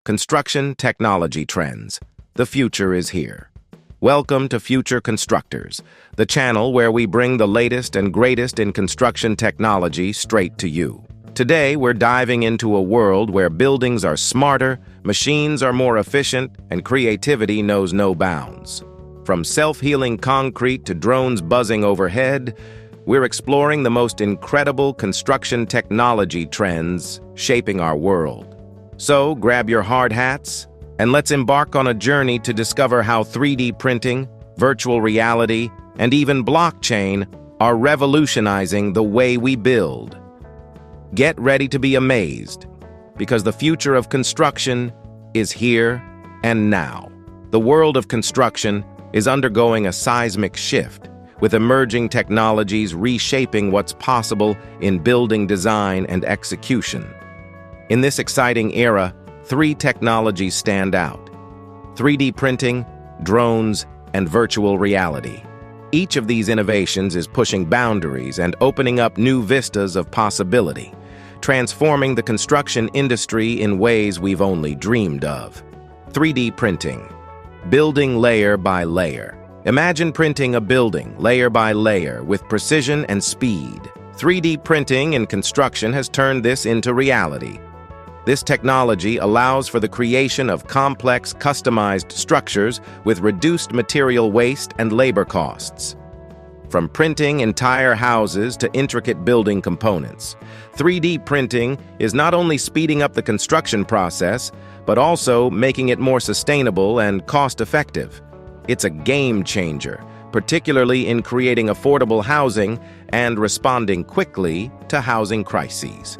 Construction technology trends. The future is here. Welcome to Future Constructors, the channel where we bring the latest and greatest in construction technology straight to you. Today, we're diving into a world where buildings are smarter, machines are more efficient, and creativity knows no bounds. From self-healing concrete to drones buzzing overhead, we're exploring the most incredible construction technology trends shaping our world. So, grab your hard hats, and let's embark on a journey to discover how 3D printing, virtual reality, and even blockchain are revolutionizing the way we build. Get ready to be amazed, because the future of construction is here and now. The world of construction is undergoing a seismic shift, with emerging technologies reshaping what's possible in building design and execution. In this exciting era, three technologies stand out: 3D printing, drones, and virtual reality. Each of these innovations is pushing boundaries and opening up new vistas of possibility, transforming the construction industry in ways we've only dreamed of. 3D printing. Building layer by layer. Imagine printing a building layer by layer with precision and speed. 3D printing in construction has turned this into reality. This technology allows for the creation of complex, customized structures with reduced material waste and labor costs. From printing entire houses to intricate building components, 3D printing is not only speeding up the construction process, but also making it more sustainable and cost-effective. It's a game changer, particularly in creating affordable housing and responding quickly to housing crises.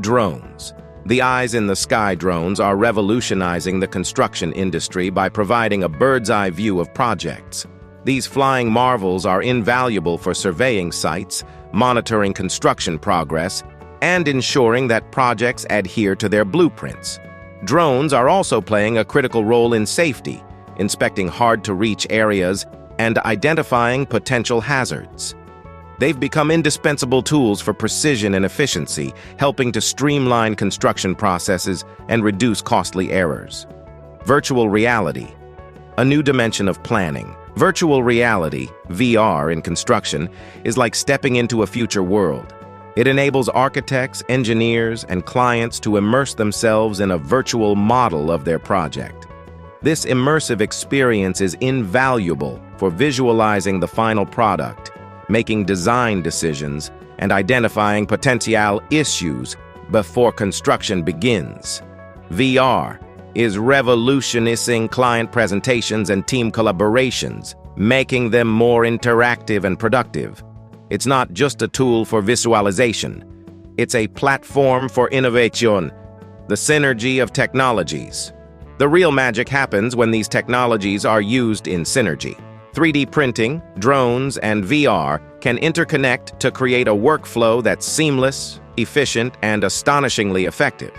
Drones. The eyes-in-the-sky drones are revolutionizing the construction industry by providing a bird's-eye view of projects. These flying marvels are invaluable for surveying sites, monitoring construction progress, and ensuring that projects adhere to their blueprints. Drones are also playing a critical role in safety, inspecting hard-to-reach areas and identifying potential hazards. They've become indispensable tools for precision and efficiency, helping to streamline construction processes and reduce costly errors. Virtual reality. A new dimension of planning. Virtual reality, VR, in construction is like stepping into a future world. It enables architects, engineers, and clients to immerse themselves in a virtual model of their project. This immersive experience is invaluable for visualizing the final product, making design decisions, and identifying potential issues before construction begins. VR is revolutionizing client presentations and team collaborations, making them more interactive and productive. It's not just a tool for visualization. It's a platform for innovation, the synergy of technologies. The real magic happens when these technologies are used in synergy. 3D printing, drones, and VR can interconnect to create a workflow that's seamless, efficient, and astonishingly effective.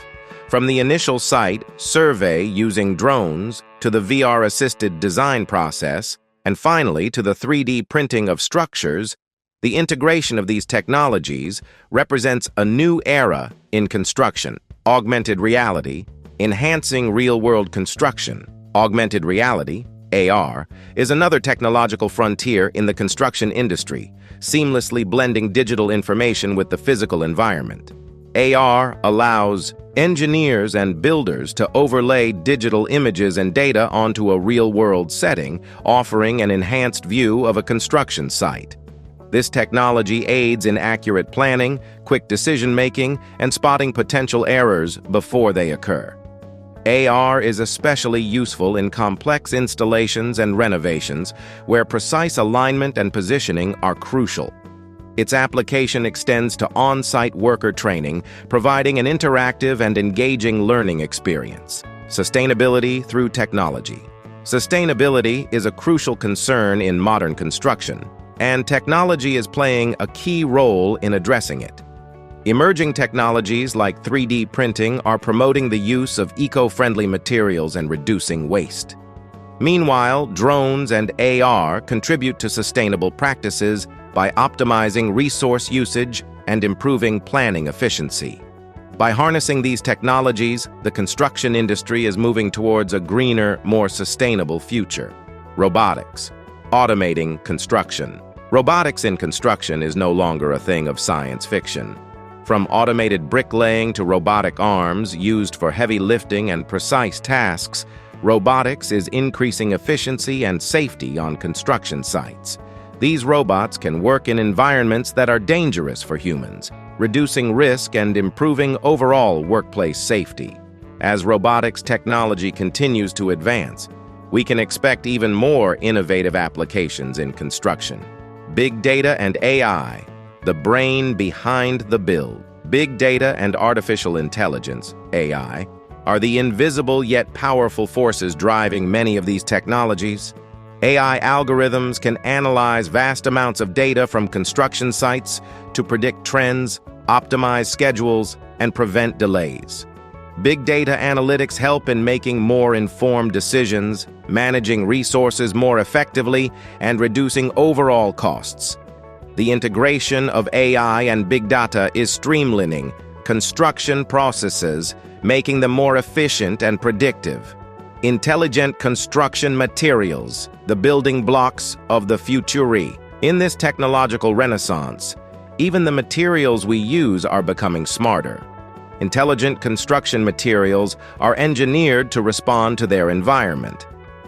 From the initial site survey using drones to the VR-assisted design process, and finally to the 3D printing of structures, the integration of these technologies represents a new era in construction. Augmented reality, enhancing real-world construction. Augmented reality, AR, is another technological frontier in the construction industry, seamlessly blending digital information with the physical environment. AR allows engineers and builders to overlay digital images and data onto a real-world setting, offering an enhanced view of a construction site. This technology aids in accurate planning, quick decision-making, and spotting potential errors before they occur. AR is especially useful in complex installations and renovations, where precise alignment and positioning are crucial. Its application extends to on-site worker training, providing an interactive and engaging learning experience. Sustainability through technology. Sustainability is a crucial concern in modern construction, and technology is playing a key role in addressing it. Emerging technologies like 3D printing are promoting the use of eco-friendly materials and reducing waste. Meanwhile, drones and AR contribute to sustainable practices by optimizing resource usage and improving planning efficiency. By harnessing these technologies, the construction industry is moving towards a greener, more sustainable future. Robotics. Automating construction. Robotics in construction is no longer a thing of science fiction. From automated bricklaying to robotic arms used for heavy lifting and precise tasks, robotics is increasing efficiency and safety on construction sites. These robots can work in environments that are dangerous for humans, reducing risk and improving overall workplace safety. As robotics technology continues to advance, we can expect even more innovative applications in construction. Big data and AI, the brain behind the build. Big data and artificial intelligence, AI, are the invisible yet powerful forces driving many of these technologies. AI algorithms can analyze vast amounts of data from construction sites to predict trends, optimize schedules, and prevent delays. Big data analytics help in making more informed decisions, managing resources more effectively, and reducing overall costs. The integration of AI and big data is streamlining construction processes, making them more efficient and predictive. Intelligent construction materials, the building blocks of the future. In this technological renaissance, even the materials we use are becoming smarter. Intelligent construction materials are engineered to respond to their environment.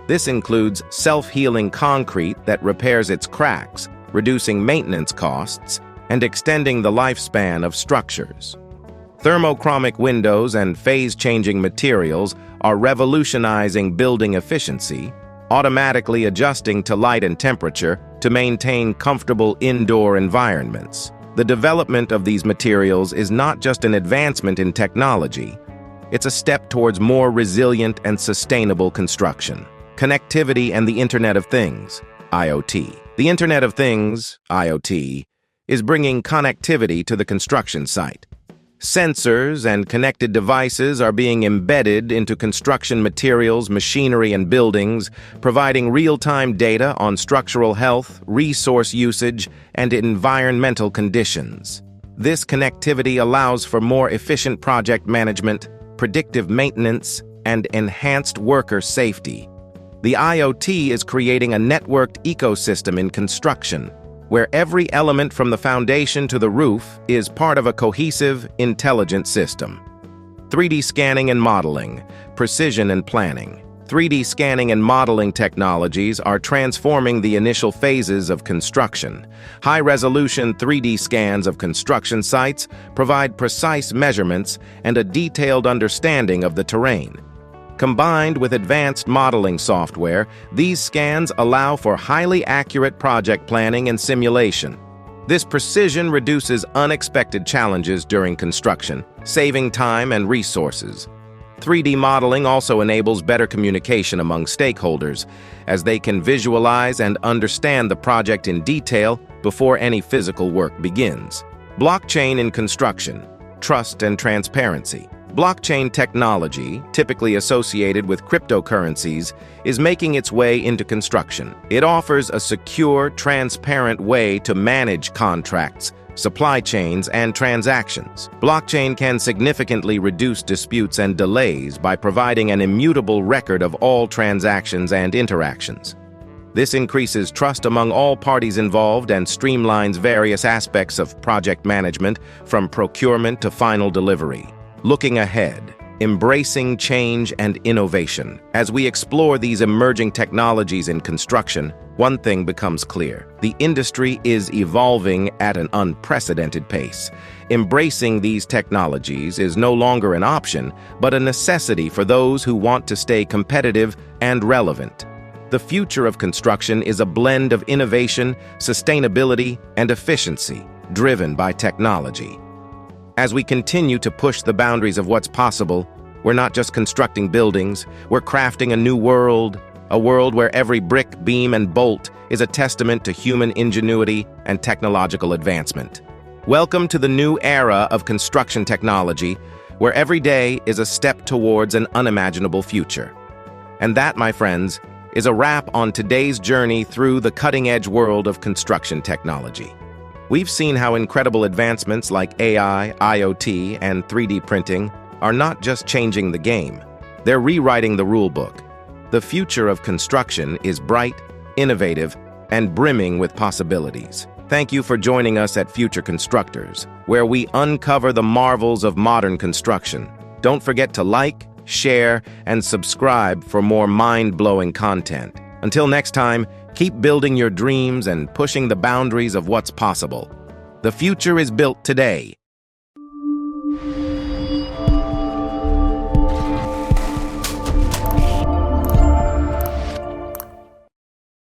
This includes self-healing concrete that repairs its cracks, reducing maintenance costs, and extending the lifespan of structures. Thermochromic windows and phase-changing materials are revolutionizing building efficiency, automatically adjusting to light and temperature to maintain comfortable indoor environments. The development of these materials is not just an advancement in technology, it's a step towards more resilient and sustainable construction. Connectivity and the Internet of Things, IoT. The Internet of Things, IoT, is bringing connectivity to the construction site. Sensors and connected devices are being embedded into construction materials, machinery, and buildings, providing real-time data on structural health, resource usage, and environmental conditions. This connectivity allows for more efficient project management, predictive maintenance, and enhanced worker safety. The IoT is creating a networked ecosystem in construction, where every element from the foundation to the roof is part of a cohesive, intelligent system. 3D scanning and modeling, precision and planning. 3D scanning and modeling technologies are transforming the initial phases of construction. High-resolution 3D scans of construction sites provide precise measurements and a detailed understanding of the terrain. Combined with advanced modeling software, these scans allow for highly accurate project planning and simulation. This precision reduces unexpected challenges during construction, saving time and resources. 3D modeling also enables better communication among stakeholders, as they can visualize and understand the project in detail before any physical work begins. Blockchain in construction, trust and transparency. Blockchain technology, typically associated with cryptocurrencies, is making its way into construction. It offers a secure, transparent way to manage contracts, supply chains, and transactions. Blockchain can significantly reduce disputes and delays by providing an immutable record of all transactions and interactions. This increases trust among all parties involved and streamlines various aspects of project management, from procurement to final delivery. Looking ahead, embracing change and innovation. As we explore these emerging technologies in construction, one thing becomes clear. The industry is evolving at an unprecedented pace. Embracing these technologies is no longer an option, but a necessity for those who want to stay competitive and relevant. The future of construction is a blend of innovation, sustainability, and efficiency, driven by technology. As we continue to push the boundaries of what's possible, we're not just constructing buildings, we're crafting a new world, a world where every brick, beam, and bolt is a testament to human ingenuity and technological advancement. Welcome to the new era of construction technology, where every day is a step towards an unimaginable future. And that, my friends, is a wrap on today's journey through the cutting-edge world of construction technology. We've seen how incredible advancements like AI, IoT, and 3D printing are not just changing the game, they're rewriting the rulebook. The future of construction is bright, innovative, and brimming with possibilities. Thank you for joining us at Future Constructors, where we uncover the marvels of modern construction. Don't forget to like, share, and subscribe for more mind-blowing content. Until next time, keep building your dreams and pushing the boundaries of what's possible. The future is built today.